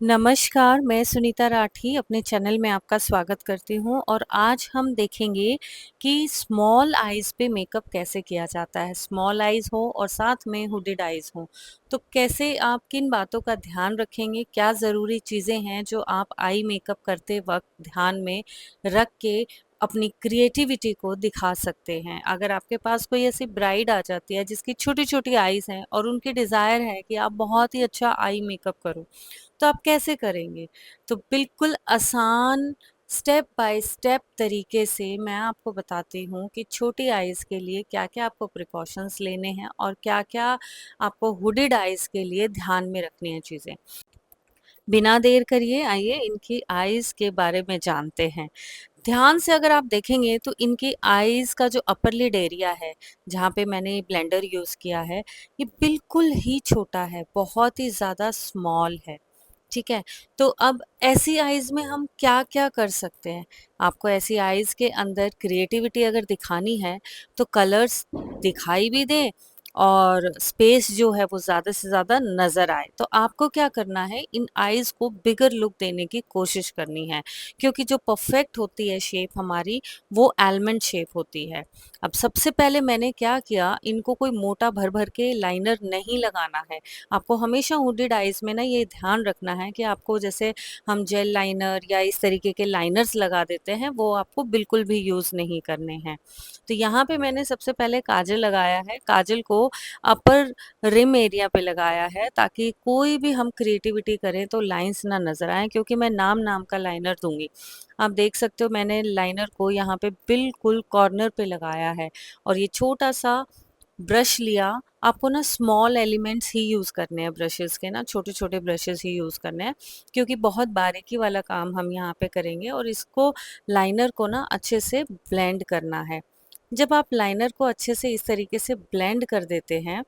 नमस्कार, मैं सुनीता राठी अपने चैनल में आपका स्वागत करती हूँ और आज हम देखेंगे कि स्मॉल आईज़ पे मेकअप कैसे किया जाता है। स्मॉल आईज़ हो और साथ में हुडेड आईज़ हो, तो कैसे आप किन बातों का ध्यान रखेंगे, क्या ज़रूरी चीज़ें हैं जो आप आई मेकअप करते वक़्त ध्यान में रख के अपनी क्रिएटिविटी को दिखा सकते हैं। अगर आपके पास कोई ऐसी ब्राइड आ जाती है जिसकी छोटी-छोटी आईज़ हैं और उनकी डिज़ायर है कि आप बहुत ही अच्छा आई मेकअप करो, तो आप कैसे करेंगे? तो बिल्कुल आसान स्टेप बाय स्टेप तरीके से मैं आपको बताती हूँ कि छोटी आइज़ के लिए क्या-क्या आपको प्रिकॉशंस लेने हैं और क्या-क्या आपको हुडेड आइज़ के लिए ध्यान में रखनी है चीज़ें। बिना देर करिए आइए इनकी आइज़ के बारे में जानते हैं। ध्यान से अगर आप देखेंगे तो इनकी आईज़ का जो अपर लिड एरिया है, जहाँ पे मैंने ब्लेंडर यूज़ किया है, ये बिल्कुल ही छोटा है, बहुत ही ज़्यादा स्मॉल है। ठीक है? तो अब ऐसी आईज़ में हम क्या-क्या कर सकते हैं? आपको ऐसी आईज़ के अंदर क्रिएटिविटी अगर दिखानी है, तो कलर्स दिखाई भी दें और स्पेस जो है वो ज़्यादा से ज़्यादा नज़र आए। तो आपको क्या करना है, इन आईज़ को बिगर लुक देने की कोशिश करनी है, क्योंकि जो परफेक्ट होती है शेप हमारी, वो आलमंड शेप होती है। अब सबसे पहले मैंने क्या किया, इनको कोई मोटा भर-भर के लाइनर नहीं लगाना है। आपको हमेशा हुडेड आईज़ में ना ये ध्यान रखना है कि आपको जैसे हम जेल लाइनर या इस तरीके के लाइनर्स लगा देते हैं, वो आपको बिल्कुल भी यूज़ नहीं करने हैं। तो यहाँ पे मैंने सबसे पहले काजल लगाया है। काजल को अपर रिम एरिया पे लगाया है ताकि कोई भी हम क्रिएटिविटी करें तो लाइंस ना नज़र आएँ, क्योंकि मैं नाम-नाम का लाइनर दूँगी। आप देख सकते हो मैंने लाइनर को यहाँ पे बिल्कुल कॉर्नर पे लगाया है और ये छोटा-सा ब्रश लिया। आपको ना स्मॉल एलिमेंट्स ही यूज़ करने हैं ब्रशेस के ना, छोटे-छोटे ब्रशेस ही यूज़ करने हैं, क्योंकि बहुत बारीकी वाला काम हम यहाँ पे करेंगे और इसको लाइनर को ना अच्छे से ब्लेंड करना है। जब आप लाइनर को अच्छे से इस तरीके से ब्लेंड कर देते हैं,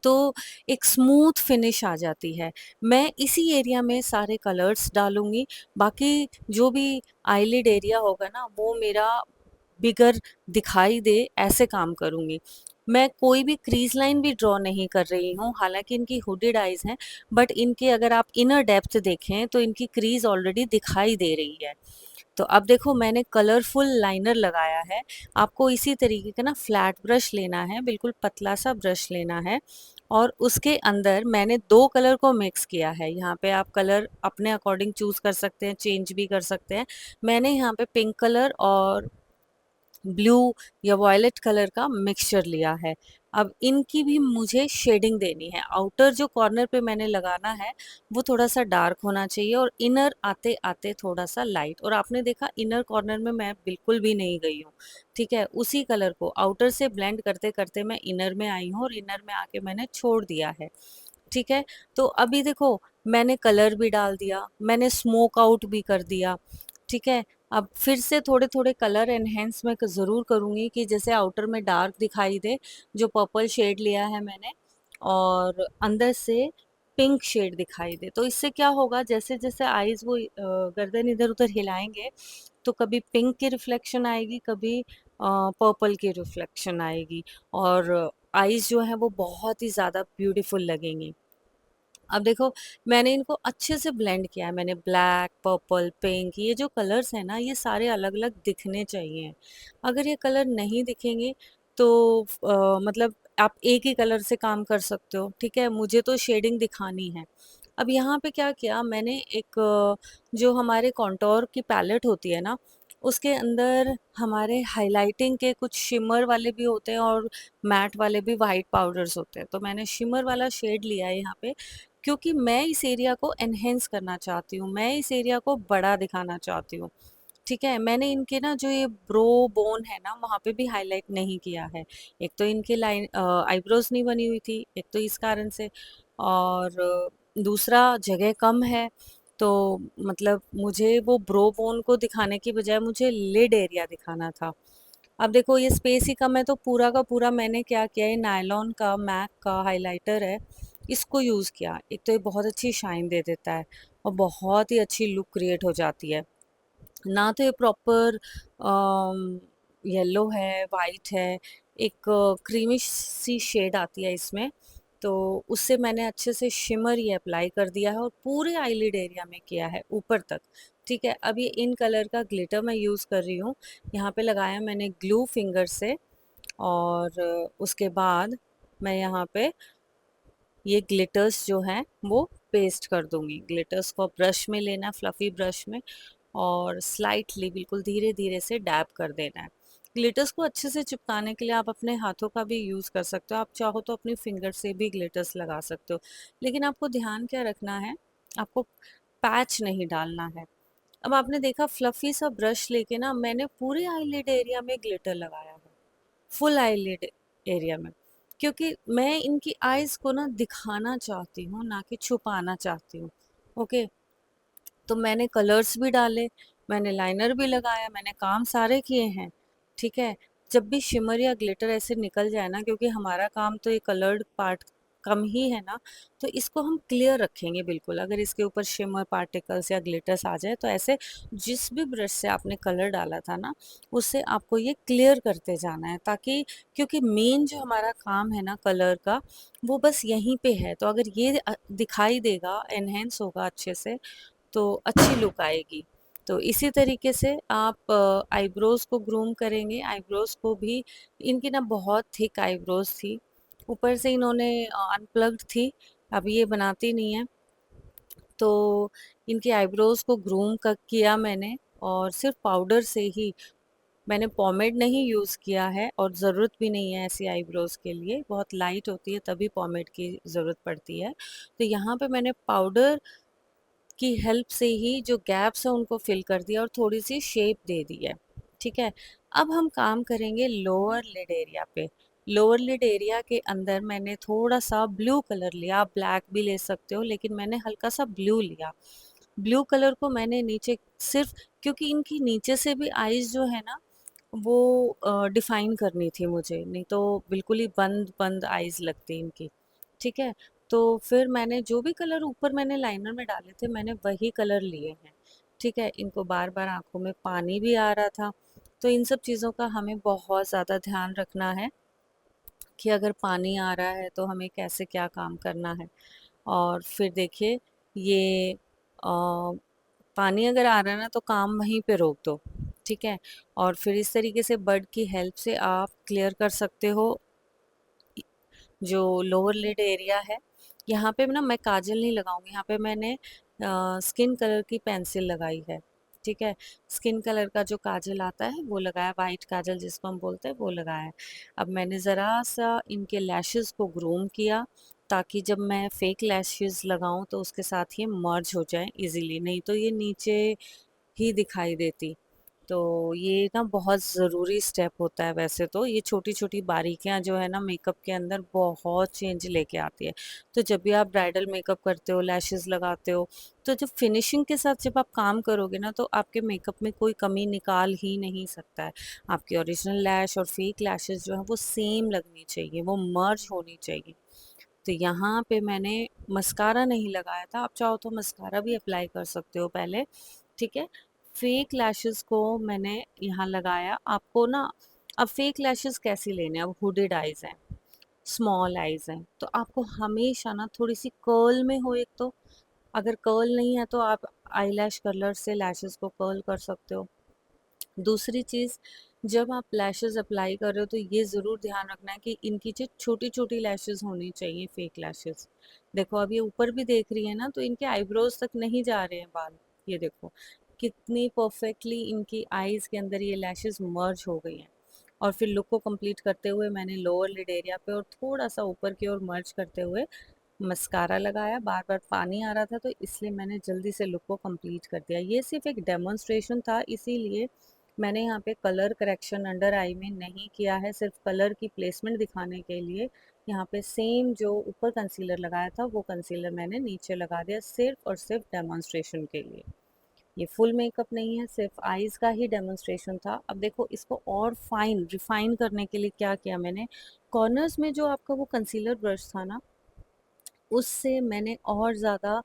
तो एक स्मूथ फिनिश आ जाती है। मैं इसी एरिया में सारे कलर्स डालूँगी, बाकी जो भी आईलिड एरिया होगा ना, वो मेरा बिगर दिखाई दे ऐसे काम करूँगी। मैं कोई भी क्रीज़ लाइन भी ड्रॉ नहीं कर रही हूँ, हालाँकि इनकी हुडेड आइज़ हैं, बट इनके अगर आप इनर डेप्थ देखें तो इनकी क्रीज़ ऑलरेडी दिखाई दे रही है। तो अब देखो मैंने कलरफुल लाइनर लगाया है। आपको इसी तरीके का ना फ्लैट ब्रश लेना है, बिल्कुल पतला-सा ब्रश लेना है और उसके अंदर मैंने 2 कलर को मिक्स किया है। यहाँ पे आप कलर अपने अकॉर्डिंग चूज़ कर सकते हैं, चेंज भी कर सकते हैं। मैंने यहाँ पे पिंक कलर और ब्लू या वॉयलेट कलर का मिक्सचर लिया है। अब इनकी भी मुझे शेडिंग देनी है। आउटर जो कॉर्नर पे मैंने लगाना है, वो थोड़ा-सा डार्क होना चाहिए और इनर आते-आते थोड़ा-सा लाइट, और आपने देखा इनर कॉर्नर में मैं बिल्कुल भी नहीं गई हूँ, ठीक है? उसी कलर को आउटर से ब्लेंड करते-करते मैं इनर में आई हूँ और इनर में आके मैंने छोड़ दिया है, ठीक है? तो अभी देखो मैंने कलर भी डाल दिया, मैंने स्मोक आउट भी कर दिया, ठीक है? अब फिर से थोड़े-थोड़े कलर एनहांस मैं ज़रूर करूँगी कि जैसे आउटर में डार्क दिखाई दे, जो पर्पल शेड लिया है मैंने, और अंदर से पिंक शेड दिखाई दे। तो इससे क्या होगा, जैसे-जैसे आईज़ वो गर्दन इधर-उधर हिलाएँगे, तो कभी पिंक की रिफ्लेक्शन आएगी, कभी पर्पल की रिफ्लेक्शन आएगी और आईज़ जो हैं वो बहुत ही ज़्यादा ब्यूटीफुल लगेंगी। अब देखो मैंने इनको अच्छे से ब्लेंड किया है। मैंने ब्लैक, पर्पल, पिंक, ये जो कलर्स हैं ना, ये सारे अलग-अलग दिखने चाहिए। अगर ये कलर नहीं दिखेंगे तो मतलब आप एक ही कलर से काम कर सकते हो, ठीक है? मुझे तो शेडिंग दिखानी है। अब यहाँ पे क्या किया मैंने, एक जो हमारे कॉन्टोर की पैलेट होती है ना, उसके अंदर हमारे हाइलाइटिंग के कुछ शिमर वाले भी होते हैं और मैट वाले भी व्हाइट पाउडर्स होते हैं। तो मैंने शिमर वाला शेड लिया है यहाँ पे, क्योंकि मैं इस एरिया को एनहेंस करना चाहती हूँ, मैं इस एरिया को बड़ा दिखाना चाहती हूँ, ठीक है? मैंने इनके ना जो ये ब्रो बोन है ना, वहाँ पे भी हाइलाइट नहीं किया है। एक तो इनकी लाइन आईब्रोज़ नहीं बनी हुई थी, एक तो इस कारण से, और दूसरा जगह कम है, तो मतलब मुझे वो ब्रो बोन को दिखाने की बजाय मुझे लिड एरिया दिखाना था। अब देखो ये स्पेस ही कम है, तो पूरा का पूरा मैंने क्या किया, ये नायलॉन का मैक का हाइलाइटर है, इसको यूज़ किया। एक तो ये बहुत अच्छी शाइन दे देता है और बहुत ही अच्छी लुक क्रिएट हो जाती है। ना तो ये प्रॉपर येलो है, वाइट है, एक क्रीमिश सी शेड आती है इसमें, तो उससे मैंने अच्छे से शिमर ये अप्लाई कर दिया है और पूरे आईलिड एरिया में किया है ऊपर तक। ठीक है, अब ये इन कलर का ग्लिटर मैं यूज़ कर रही हूँ। यहाँ पे लगाया मैंने ग्लू फिंगर से, और उसके बाद मैं यहाँ पे ये ग्लिटर्स जो हैं वो पेस्ट कर दूंगी। ग्लिटर्स को ब्रश में लेना, फ्लफी ब्रश में, और स्लाइटली बिल्कुल धीरे धीरे से डैब कर देना है। ग्लिटर्स को अच्छे से चिपकाने के लिए आप अपने हाथों का भी यूज़ कर सकते हो, आप चाहो तो अपनी फिंगर से भी ग्लिटर्स लगा सकते हो। लेकिन आपको ध्यान क्या रखना है, आपको पैच नहीं डालना है। अब आपने देखा फ्लफी सा ब्रश लेके ना मैंने पूरे आईलिड एरिया में ग्लिटर लगाया है, फुल आईलिड एरिया में, क्योंकि मैं इनकी आईज को ना दिखाना चाहती हूँ, ना कि छुपाना चाहती हूँ। ओके, तो मैंने कलर्स भी डाले, मैंने लाइनर भी लगाया, मैंने काम सारे किए हैं। ठीक है, जब भी शिमर या ग्लिटर ऐसे निकल जाए ना, क्योंकि हमारा काम तो ये कलर्ड पार्ट कम ही है ना, तो इसको हम क्लियर रखेंगे बिल्कुल। अगर इसके ऊपर शिमर पार्टिकल्स या ग्लिटर्स आ जाए तो ऐसे जिस भी ब्रश से आपने कलर डाला था ना, उससे आपको ये क्लियर करते जाना है, ताकि क्योंकि मेन जो हमारा काम है ना कलर का, वो बस यहीं पे है। तो अगर ये दिखाई देगा, एनहेंस होगा अच्छे से, तो अच्छी लुक आएगी। तो इसी तरीके से आप आईब्रोज को ग्रूम करेंगे। आईब्रोज को भी, इनकी ना बहुत थिक आईब्रोज थी, ऊपर से इन्होंने अनप्लग्ड थी, अब ये बनाती नहीं है। तो इनकी आईब्रोज को ग्रूम कर किया मैंने, और सिर्फ पाउडर से ही, मैंने पॉमेड नहीं यूज़ किया है, और ज़रूरत भी नहीं है ऐसी आईब्रोज के लिए, बहुत लाइट होती है तभी पॉमेड की ज़रूरत पड़ती है। तो यहाँ पे मैंने पाउडर की हेल्प से ही जो गैप्स है उनको फिल कर दिया और थोड़ी सी शेप दे दी है। ठीक है, अब हम काम करेंगे लोअर लिड एरिया पे। लोअर लिड एरिया के अंदर मैंने थोड़ा सा ब्लू कलर लिया, आप ब्लैक भी ले सकते हो, लेकिन मैंने हल्का सा ब्लू लिया। ब्लू कलर को मैंने नीचे सिर्फ, क्योंकि इनकी नीचे से भी आईज जो है ना, वो डिफाइन करनी थी मुझे, नहीं तो बिल्कुल ही बंद बंद आईज लगती इनकी। ठीक है, तो फिर मैंने जो भी कलर ऊपर मैंने लाइनर में डाले थे, मैंने वही कलर लिए हैं। ठीक है, इनको बार बार आंखों में पानी भी आ रहा था, तो इन सब चीज़ों का हमें बहुत ज़्यादा ध्यान रखना है कि अगर पानी आ रहा है तो हमें कैसे क्या काम करना है। और फिर देखिए, ये पानी अगर आ रहा है ना तो काम वहीं पे रोक दो। ठीक है, और फिर इस तरीके से बड की हेल्प से आप क्लियर कर सकते हो जो लोअर लिड एरिया है। यहाँ पे ना मैं काजल नहीं लगाऊंगी, यहाँ पे मैंने स्किन कलर की पेंसिल लगाई है। ठीक है, स्किन कलर का जो काजल आता है वो लगाया, वाइट काजल जिसको हम बोलते हैं वो लगाया है। अब मैंने ज़रा सा इनके लैशेस को ग्रूम किया, ताकि जब मैं फेक लैशेस लगाऊं तो उसके साथ ये मर्ज हो जाए इजीली, नहीं तो ये नीचे ही दिखाई देती। तो ये ना बहुत ज़रूरी स्टेप होता है। वैसे तो ये छोटी छोटी बारीकियां जो है ना मेकअप के अंदर बहुत चेंज लेके आती है। तो जब भी आप ब्राइडल मेकअप करते हो, लैशेस लगाते हो, तो जब फिनिशिंग के साथ जब आप काम करोगे ना, तो आपके मेकअप में कोई कमी निकाल ही नहीं सकता है। आपकी ओरिजिनल लैश और फेक लैशेस जो है वो सेम लगनी चाहिए, वो मर्ज होनी चाहिए। तो यहाँ पे मैंने मस्कारा नहीं लगाया था, आप चाहो तो मस्कारा भी अप्लाई कर सकते हो पहले। ठीक है, फेक लैशेस को मैंने यहाँ लगाया। आपको ना, अब फेक लैशेस कैसी लेने हैं, अब हुडेड आईज हैं, स्मॉल आईज हैं, तो आपको हमेशा ना थोड़ी सी कर्ल में हो। एक तो अगर कर्ल नहीं है तो आप आईलैश कर्लर से लैशेस को कर्ल कर सकते हो। दूसरी चीज़, जब आप लैशेस अप्लाई कर रहे हो तो ये ज़रूर ध्यान रखना है कि इनकी जो छोटी छोटी लैशेस होनी चाहिए, फेक लैशेस। देखो अब ये ऊपर भी देख रही है ना, तो इनके आईब्रोज तक नहीं जा रहे हैं बाल। ये देखो कितनी परफेक्टली इनकी आईज के अंदर ये लैशेस मर्ज हो गई हैं। और फिर लुक को कंप्लीट करते हुए मैंने लोअर लिड एरिया पे और थोड़ा सा ऊपर की ओर मर्ज करते हुए मस्कारा लगाया। बार बार पानी आ रहा था तो इसलिए मैंने जल्दी से लुक को कंप्लीट कर दिया। ये सिर्फ एक डेमोन्स्ट्रेशन था, इसीलिए मैंने यहाँ पे कलर करेक्शन अंडर आई में नहीं किया है, सिर्फ कलर की प्लेसमेंट दिखाने के लिए यहाँ पे सेम जो ऊपर कंसीलर लगाया था वो कंसीलर मैंने नीचे लगा दिया, सिर्फ और सिर्फ डेमोन्स्ट्रेशन के लिए। ये फुल मेकअप नहीं है, सिर्फ आईज का ही डेमोन्स्ट्रेशन था। अब देखो इसको और फाइन रिफाइन करने के लिए क्या किया मैंने, कॉर्नर्स में जो आपका वो कंसीलर ब्रश था ना, उससे मैंने और ज़्यादा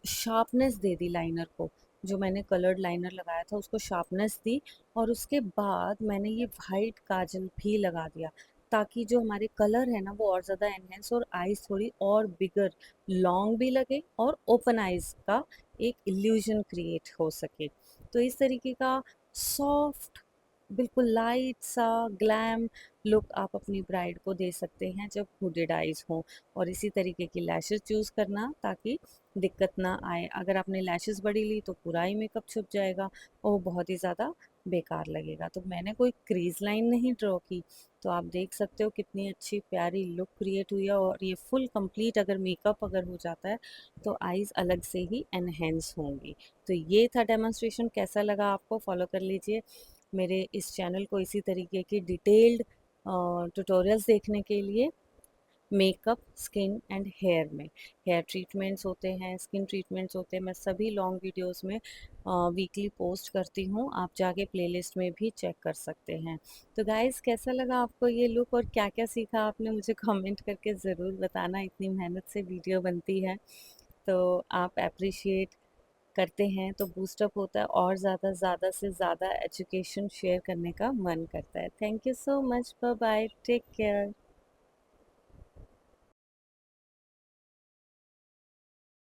शार्पनेस दे दी लाइनर को। जो मैंने कलर्ड लाइनर लगाया था उसको शार्पनेस दी, और उसके बाद मैंने ये वाइट काजल भी लगा दिया, ताकि जो हमारे कलर है ना वो और ज़्यादा एनहेंस और आईज थोड़ी और बिगर लॉन्ग भी लगे और ओपन आईज का एक इल्यूजन क्रिएट हो सके। तो इस तरीके का सॉफ्ट बिल्कुल लाइट सा ग्लैम लुक आप अपनी ब्राइड को दे सकते हैं जब हुडेड आईज हो। और इसी तरीके की लैशेस चूज़ करना ताकि दिक्कत ना आए। अगर आपने लैशेस बड़ी ली तो पूरा ही मेकअप छुप जाएगा और वो बहुत ही ज़्यादा बेकार लगेगा। तो मैंने कोई क्रीज लाइन नहीं ड्रॉ की। तो आप देख सकते हो कितनी अच्छी प्यारी लुक क्रिएट हुई है। और ये फुल कंप्लीट अगर मेकअप अगर हो जाता है तो आईज अलग से ही एनहेंस होंगी। तो ये था डेमोन्स्ट्रेशन, कैसा लगा आपको फॉलो कर लीजिए मेरे इस चैनल को इसी तरीके की डिटेल्ड ट्यूटोरियल्स देखने के लिए। मेकअप, स्किन एंड हेयर में हेयर ट्रीटमेंट्स होते हैं, स्किन ट्रीटमेंट्स होते हैं, मैं सभी लॉन्ग वीडियोस में वीकली पोस्ट करती हूँ। आप जाके प्लेलिस्ट में भी चेक कर सकते हैं। तो गाइस कैसा लगा आपको ये लुक और क्या क्या सीखा आपने, मुझे कमेंट करके ज़रूर बताना। इतनी मेहनत से वीडियो बनती है तो आप अप्रिशिएट करते हैं तो बूस्टअप होता है और ज़्यादा से ज़्यादा एजुकेशन शेयर करने का मन करता है। Thank you so much, bye bye, take care.